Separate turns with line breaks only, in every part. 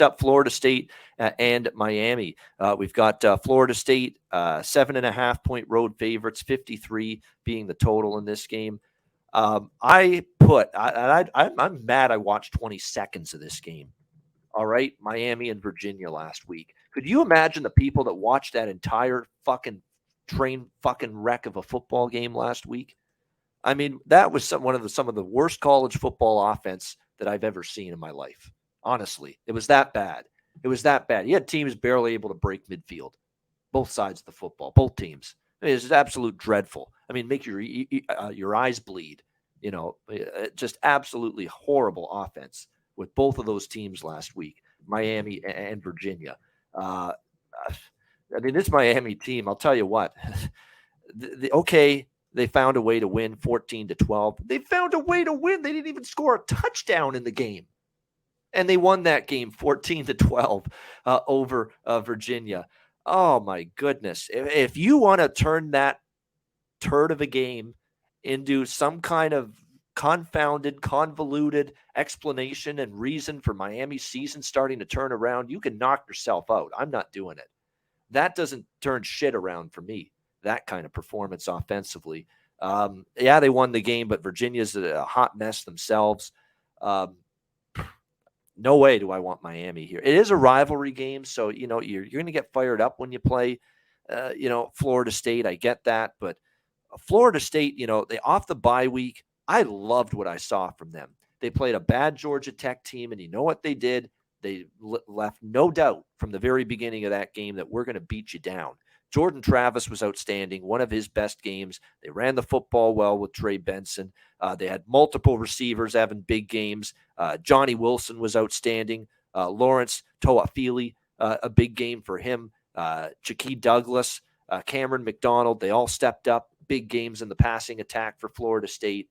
up Florida State and Miami. We've got Florida State 7.5-point road favorites, 53 being the total in this game. I'm mad I watched 20 seconds of this game. All right, Miami and Virginia last week. Could you imagine the people that watched that entire fucking train fucking wreck of a football game last week? I mean, that was some of the worst college football offense that I've ever seen in my life. Honestly, it was that bad. It was that bad. You had teams barely able to break midfield, both sides of the football, both teams. I mean, it's absolute dreadful. I mean, make your eyes bleed. Just absolutely horrible offense with both of those teams last week, Miami and Virginia. I mean, this Miami team, I'll tell you what. They found a way to win 14-12. They found a way to win. They didn't even score a touchdown in the game. And they won that game 14-12 over Virginia. Oh, my goodness. If you want to turn that turd of a game into some kind of confounded, convoluted explanation and reason for Miami's season starting to turn around, you can knock yourself out. I'm not doing it. That doesn't turn shit around for me. That kind of performance offensively. They won the game, but Virginia's a hot mess themselves. No way do I want Miami here. It is a rivalry game, so you're going to get fired up when you play, Florida State. I get that, but Florida State, they off the bye week. I loved what I saw from them. They played a bad Georgia Tech team, and you know what they did? They left no doubt from the very beginning of that game that we're going to beat you down. Jordan Travis was outstanding, one of his best games. They ran the football well with Trey Benson. They had multiple receivers having big games. Johnny Wilson was outstanding. Lawrence Toafili, a big game for him. Shaquille Douglas, Cameron McDonald, they all stepped up. Big games in the passing attack for Florida State.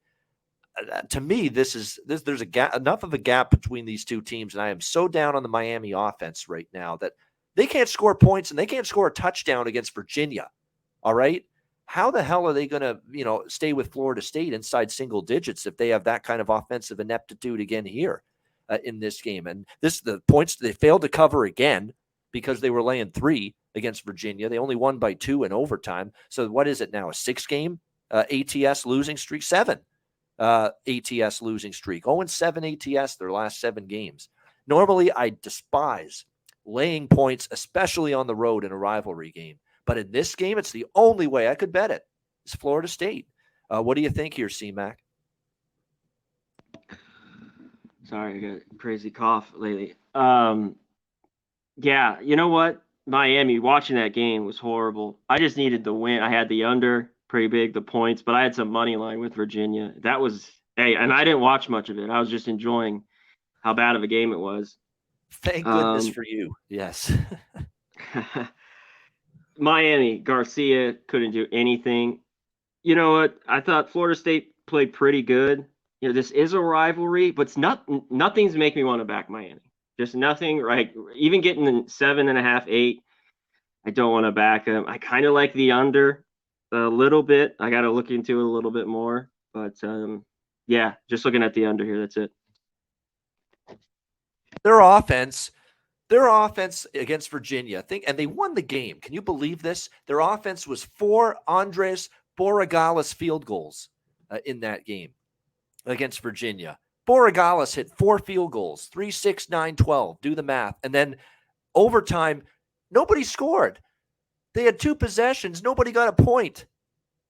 To me, there's a gap, enough of a gap between these two teams, and I am so down on the Miami offense right now that they can't score points and they can't score a touchdown against Virginia. All right. How the hell are they going to, stay with Florida State inside single digits if they have that kind of offensive ineptitude again here in this game? And the points they failed to cover again because they were laying 3 against Virginia. They only won by 2 in overtime. So what is it now? A 6-game ATS losing streak? 7 ATS losing streak. 0-7 ATS their last 7 games. Normally, I despise laying points, especially on the road in a rivalry game. But in this game, it's the only way I could bet it. It's Florida State. What do you think here, C-Mac?
Sorry, I got a crazy cough lately. Yeah, you know what? Miami, watching that game was horrible. I just needed the win. I had the under, pretty big, the points, but I had some money line with Virginia. And I didn't watch much of it. I was just enjoying how bad of a game it was.
Thank goodness for you. Yes.
Miami, Garcia couldn't do anything. You know what? I thought Florida State played pretty good. This is a rivalry, but nothing's making me want to back Miami. Just nothing, right? Even getting the 7.5, 8, I don't want to back them. I kind of like the under a little bit. I got to look into it a little bit more. But, just looking at the under here, that's it.
Their offense against Virginia, and they won the game. Can you believe this? Their offense was 4 Andres Borregales field goals in that game against Virginia. Borregales hit 4 field goals, 3, 6, 9, 12. Do the math. And then overtime, nobody scored. They had 2 possessions. Nobody got a point.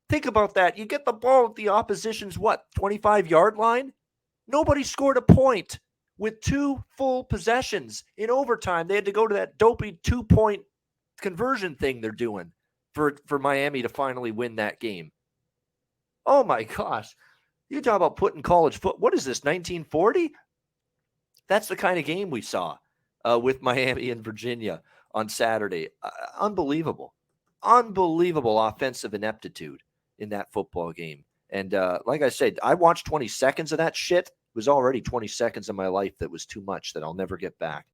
Think about that. You get the ball at the opposition's 25-yard line? Nobody scored a point. With 2 full possessions in overtime, they had to go to that dopey 2-point conversion thing they're doing for Miami to finally win that game. Oh, my gosh. You talk about putting college foot. What is this, 1940? That's the kind of game we saw with Miami and Virginia on Saturday. Unbelievable. Unbelievable offensive ineptitude in that football game. And like I said, I watched 20 seconds of that shit. It was already 20 seconds of my life that was too much that I'll never get back.